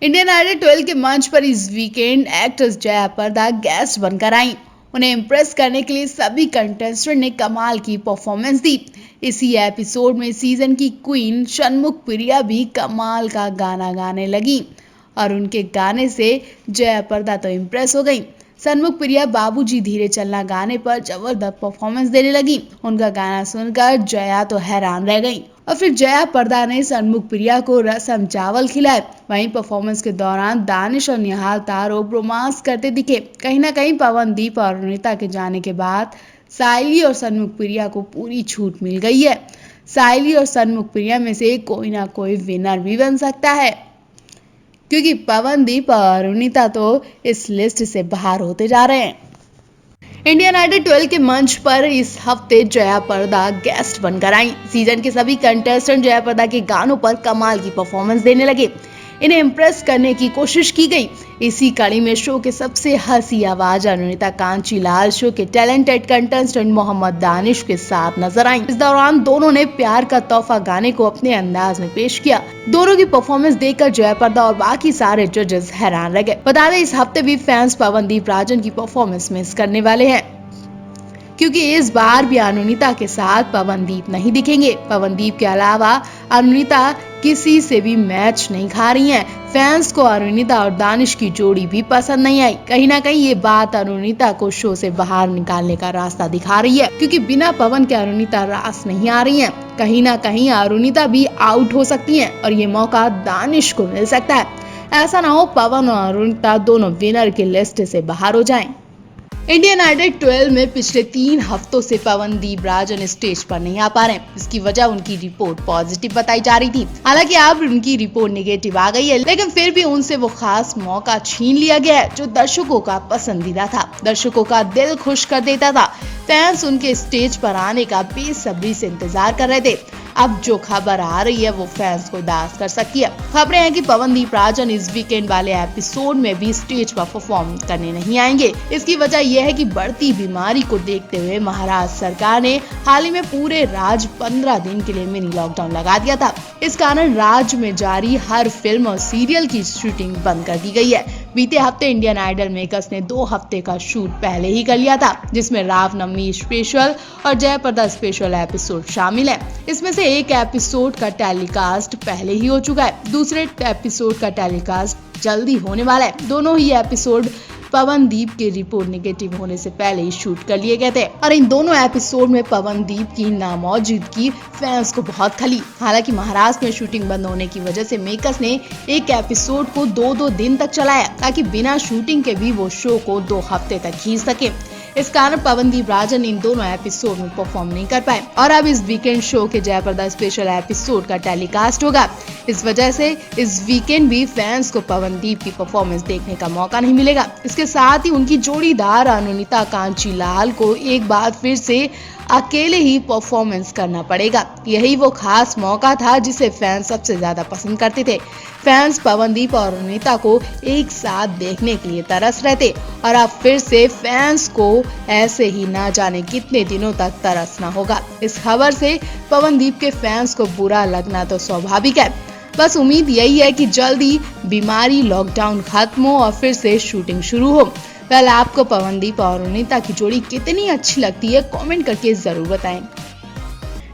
Indian idol 12 के मंच पर इस weekend actress Jaya Prada guest बनकर आईं। उन्हें इम्प्रेस करने के लिए सभी कंटेस्टेंट ने कमाल की परफॉर्मेंस दी। इसी एपिसोड में सीजन की क्वीन षणमुख प्रिया भी कमाल का गाना गाने लगी और उनके गाने से जया प्रदा तो इम्प्रेस हो गई। षणमुख प्रिया बाबूजी धीरे चलना गाने पर जबरदस्त परफॉर्मेंस देने लगी। उनका गाना सुनकर जया तो हैरान रह गई और फिर जया प्रदा ने षणमुख प्रिया को रसम चावल खिलाए। वहीं परफॉर्मेंस के दौरान दानिश और निहाल तारोब रोमांस करते दिखे। कहीं ना कहीं पवनदीप और अरुणिता के जाने के बाद साइली और षणमुख प्रिया को पूरी छूट मिल गई है। साइली और षणमुख प्रिया में से कोई ना कोई विनर भी बन सकता है, क्योंकि पवनदीप और अरुणिता तो इस लिस्ट से बाहर होते जा रहे हैं। इंडियन आइडल 12 के मंच पर इस हफ्ते जया प्रदा गेस्ट बनकर आई। सीजन के सभी कंटेस्टेंट जया प्रदा के गानों पर कमाल की परफॉर्मेंस देने लगे। इन्हें इम्प्रेस करने की कोशिश की गई। इसी कड़ी में शो के सबसे हंसी आवाज अरुणिता कांचीलाल शो के टैलेंटेड कंटेस्टेंट मोहम्मद दानिश के साथ नजर आई। इस दौरान दोनों ने प्यार का तोहफा गाने को अपने अंदाज में पेश किया। दोनों की परफॉर्मेंस देखकर जया प्रदा और बाकी सारे जजेस हैरान रह गए। बता दें, इस हफ्ते भी फैंस पवनदीप राजन की परफॉर्मेंस मिस करने वाले हैं, क्योंकि इस बार भी अरुणिता के साथ पवनदीप नहीं दिखेंगे। पवनदीप के अलावा अरुणिता किसी से भी मैच नहीं खा रही हैं। फैंस को अरुणिता और दानिश की जोड़ी भी पसंद नहीं आई। कहीं ना कहीं ये बात अरुणिता को शो से बाहर निकालने का रास्ता दिखा रही है, क्योंकि बिना पवन के अरुणिता रास नहीं आ रही हैं। कहीं ना कहीं अरुणिता भी आउट हो सकती हैं और ये मौका दानिश को मिल सकता है। ऐसा ना हो पवन और अरुणिता दोनों विनर की लिस्ट से बाहर हो जाएं। इंडियन आइडल 12 में पिछले 3 हफ्तों से पवनदीप राजन स्टेज पर नहीं आ पा रहे हैं। इसकी वजह उनकी रिपोर्ट पॉजिटिव बताई जा रही थी। हालांकि अब उनकी रिपोर्ट नेगेटिव आ गई है, लेकिन फिर भी उनसे वो खास मौका छीन लिया गया है जो दर्शकों का पसंदीदा था, दर्शकों का दिल खुश कर देता था। फैंस उनके स्टेज पर आने का बेसब्री से इंतजार कर रहे थे। अब जो खबर आ रही है वो फैंस को उदास कर सकती है। खबरें हैं कि पवनदीप राजन इस वीकेंड वाले एपिसोड में भी स्टेज पर परफॉर्म करने नहीं आएंगे। इसकी वजह यह है कि बढ़ती बीमारी को देखते हुए महाराष्ट्र सरकार ने हाल ही में पूरे राज्य 15 दिन के लिए मिनी लॉकडाउन लगा दिया था। इस कारण राज्य में जारी हर फिल्म और सीरियल की शूटिंग बंद कर दी गई है। बीते हफ्ते इंडियन आइडल मेकर्स ने 2 हफ्ते का शूट पहले ही कर लिया था, जिसमें रामनवमी स्पेशल और जया प्रदा स्पेशल एपिसोड शामिल है। इसमें से एक एपिसोड का टेलीकास्ट पहले ही हो चुका है, दूसरे एपिसोड का टेलीकास्ट जल्दी होने वाला है। दोनों ही एपिसोड पवनदीप के रिपोर्ट नेगेटिव होने से पहले ही शूट कर लिए गए थे और इन दोनों एपिसोड में पवनदीप की नामौजूदगी फैंस को बहुत खली। हालांकि महाराष्ट्र में शूटिंग बंद होने की वजह से मेकर्स ने एक एपिसोड को 2-2 दिन तक चलाया, ताकि बिना शूटिंग के भी वो शो को 2 हफ्ते तक खींच सके। इस कारण पवनदीप राजन इन दोनों एपिसोड में परफॉर्म नहीं कर पाए और अब इस वीकेंड शो के जया प्रदा स्पेशल एपिसोड का टेलीकास्ट होगा। इस वजह से इस वीकेंड भी फैंस को पवनदीप की परफॉर्मेंस देखने का मौका नहीं मिलेगा। इसके साथ ही उनकी जोड़ीदार अरुणिता कांचीलाल को एक बार फिर से अकेले ही परफॉर्मेंस करना पड़ेगा। यही वो खास मौका था जिसे फैंस सबसे ज्यादा पसंद करते थे। फैंस पवनदीप और अरुणिता को एक साथ देखने के लिए तरस रहे थे और अब फिर से फैंस को ऐसे ही ना जाने कितने दिनों तक तरसना होगा। इस खबर से पवनदीप के फैंस को बुरा लगना तो स्वाभाविक है। बस उम्मीद यही है कि जल्दी बीमारी, लॉकडाउन खत्म हो और फिर से शूटिंग शुरू हो। कल आपको पवनदीप और अरुणिता की जोड़ी कितनी अच्छी लगती है, कमेंट करके जरूर बताएं।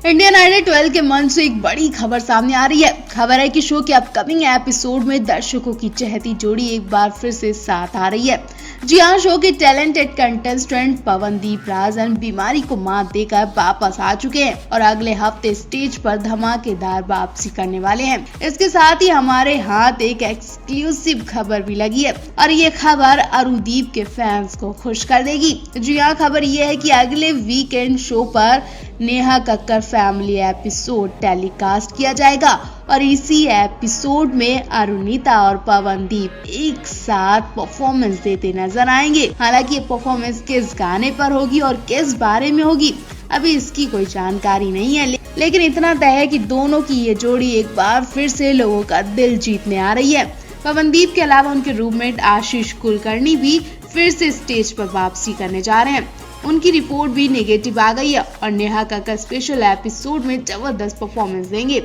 इंडियन आइडल 12 के मंच से एक बड़ी खबर सामने आ रही है। खबर है कि शो के अपकमिंग एपिसोड में दर्शकों की चहेती जोड़ी एक बार फिर से साथ आ रही है। जी हाँ, शो के टैलेंटेड कंटेस्टेंट पवनदीप राजन बीमारी को मात देकर वापस आ चुके हैं और अगले हफ्ते स्टेज पर धमाकेदार वापसी करने वाले हैं। इसके साथ ही हमारे हाथ एक एक्सक्लूसिव खबर भी लगी है और ये खबर अरुदीप के फैंस को खुश कर देगी। जी हाँ, खबर ये है कि अगले वीकेंड शो पर Neha Kakkar family episode telecast किया जाएगा और इसी एपिसोड में अरुणिता और पवनदीप एक साथ परफॉर्मेंस देते नजर आएंगे। हालांकि ये परफॉर्मेंस किस गाने पर होगी और किस बारे में होगी, अभी इसकी कोई जानकारी नहीं है, लेकिन इतना तय है कि दोनों की ये जोड़ी एक बार फिर से लोगों का दिल जीतने आ रही है। पवनदीप के अलावा उनके रूममेट आशीष कुलकर्णी भी फिर से स्टेज पर वापसी करने जा रहे हैं। उनकी रिपोर्ट भी नेगेटिव आ गई है और नेहा कक्कर स्पेशल एपिसोड में जबरदस्त परफॉर्मेंस देंगे।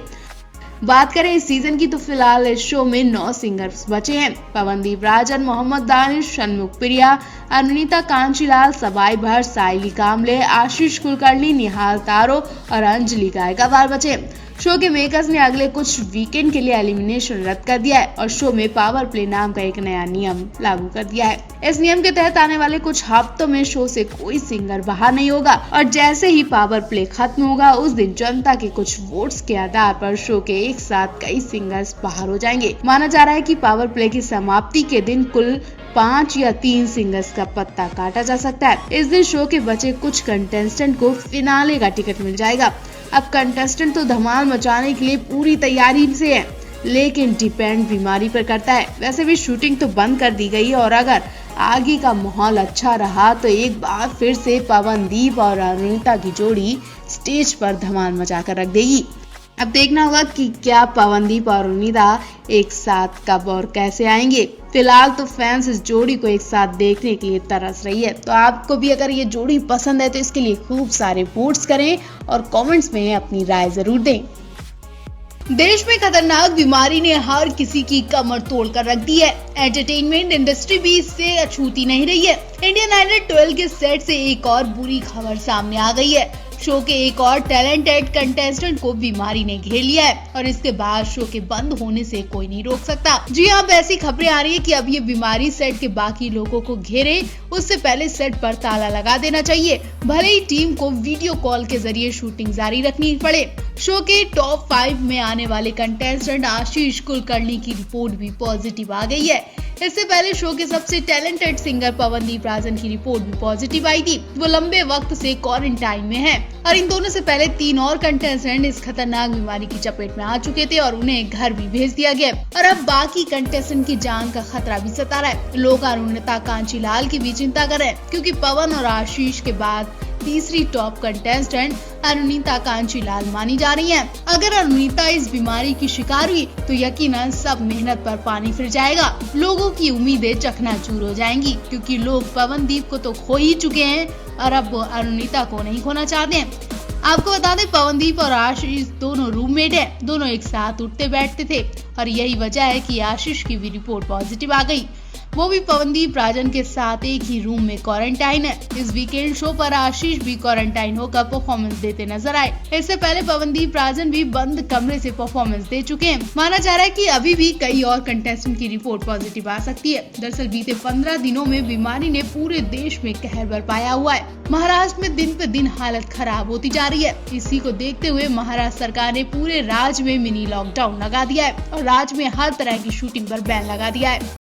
बात करें इस सीजन की तो फिलहाल इस शो में 9 सिंगर्स बचे हैं। पवनदीप राजन, मोहम्मद दानिश, षणमुख प्रिया, अरुणिता कांचीलाल, सबाई भट्ट, साइली कामले, आशीष कुलकर्णी, निहाल तारो और अंजलि गायकवाड़ बचे। शो के मेकर्स ने अगले कुछ वीकेंड के लिए एलिमिनेशन रद्द कर दिया है और शो में पावर प्ले नाम का एक नया नियम लागू कर दिया है। इस नियम के तहत आने वाले कुछ हफ्तों में शो से कोई सिंगर बाहर नहीं होगा और जैसे ही पावर प्ले खत्म होगा उस दिन जनता के कुछ वोट्स के आधार पर शो के एक साथ कई सिंगर्स बाहर हो जाएंगे। माना जा रहा है कि पावर प्ले की समाप्ति के दिन कुल 5 या 3 सिंगर्स का पत्ता काटा जा सकता है। इस दिन शो के बचे कुछ कंटेस्टेंट को फिनाले का टिकट मिल जाएगा। अब कंटेस्टेंट तो धमाल मचाने के लिए पूरी तैयारी से है, लेकिन डिपेंड बीमारी पर करता है। वैसे भी शूटिंग तो बंद कर दी गई है और अगर आगे का माहौल अच्छा रहा तो एक बार फिर से पवनदीप और अरुणिता की जोड़ी स्टेज पर धमाल मचाकर रख देगी। अब देखना होगा कि क्या पवनदीप और अरुणिता एक साथ कब और कैसे आएंगे। फिलहाल तो फैंस इस जोड़ी को एक साथ देखने के लिए तरस रही है। तो आपको भी अगर ये जोड़ी पसंद है तो इसके लिए खूब सारे वोट्स करें और कमेंट्स में अपनी राय जरूर दें। देश में खतरनाक बीमारी ने हर किसी की कमर तोड़ कर रख दी है। एंटरटेनमेंट इंडस्ट्री भी इससे अछूती नहीं रही है। इंडियन आइडल 12 के सेट से एक और बुरी खबर सामने आ गई है। शो के एक और टैलेंटेड कंटेस्टेंट को बीमारी ने घेर लिया है और इसके बाद शो के बंद होने से कोई नहीं रोक सकता। जी हाँ, अब ऐसी खबरें आ रही है कि अब ये बीमारी सेट के बाकी लोगों को घेरे उससे पहले सेट पर ताला लगा देना चाहिए, भले ही टीम को वीडियो कॉल के जरिए शूटिंग जारी रखनी पड़े। शो के टॉप 5 में आने वाले कंटेस्टेंट आशीष कुलकर्णी की रिपोर्ट भी पॉजिटिव आ गई है। इससे पहले शो के सबसे टैलेंटेड सिंगर पवनदीप राजन की रिपोर्ट भी पॉजिटिव आई थी। वो लंबे वक्त से क्वारंटाइन में हैं और इन दोनों से पहले 3 और कंटेस्टेंट इस खतरनाक बीमारी की चपेट में आ चुके थे और उन्हें घर भी भेज दिया गया और अब बाकी कंटेस्टेंट की जान का खतरा भी सता रहा है। लोग अरुणिता कांचीलाल की भी चिंता कर रहे हैं क्योंकि पवन और आशीष के बाद तीसरी टॉप कंटेस्टेंट अरुणिता कांचीलाल मानी जा रही हैं। अगर अरुणिता इस बीमारी की शिकार हुई तो यकीनन सब मेहनत पर पानी फिर जाएगा। लोगों की उम्मीदें चकनाचूर हो जाएंगी क्योंकि लोग पवनदीप को तो खो ही चुके हैं और अब अरुणिता को नहीं खोना चाहते हैं। आपको बता दें, पवनदीप और आशीष दोनों रूममेट हैं। दोनों एक साथ उठते बैठते थे और यही वजह है कि आशीष की भी रिपोर्ट पॉजिटिव आ गई। वो भी पवनदीप राजन के साथ एक ही रूम में क्वारंटाइन है। इस वीकेंड शो पर आशीष भी क्वारंटाइन होकर परफॉर्मेंस देते नजर आए। इससे पहले पवनदीप राजन भी बंद कमरे से परफॉर्मेंस दे चुके हैं। माना जा रहा है कि अभी भी कई और कंटेस्टेंट की रिपोर्ट पॉजिटिव आ सकती है। दरअसल बीते 15 दिनों में बीमारी ने पूरे देश में कहर बरपाया हुआ है। महाराष्ट्र में दिन पे दिन हालत खराब होती जा रही है। इसी को देखते हुए महाराष्ट्र सरकार ने पूरे राज्य में मिनी लॉकडाउन लगा दिया है और राज्य में हर तरह की शूटिंग पर बैन लगा दिया है।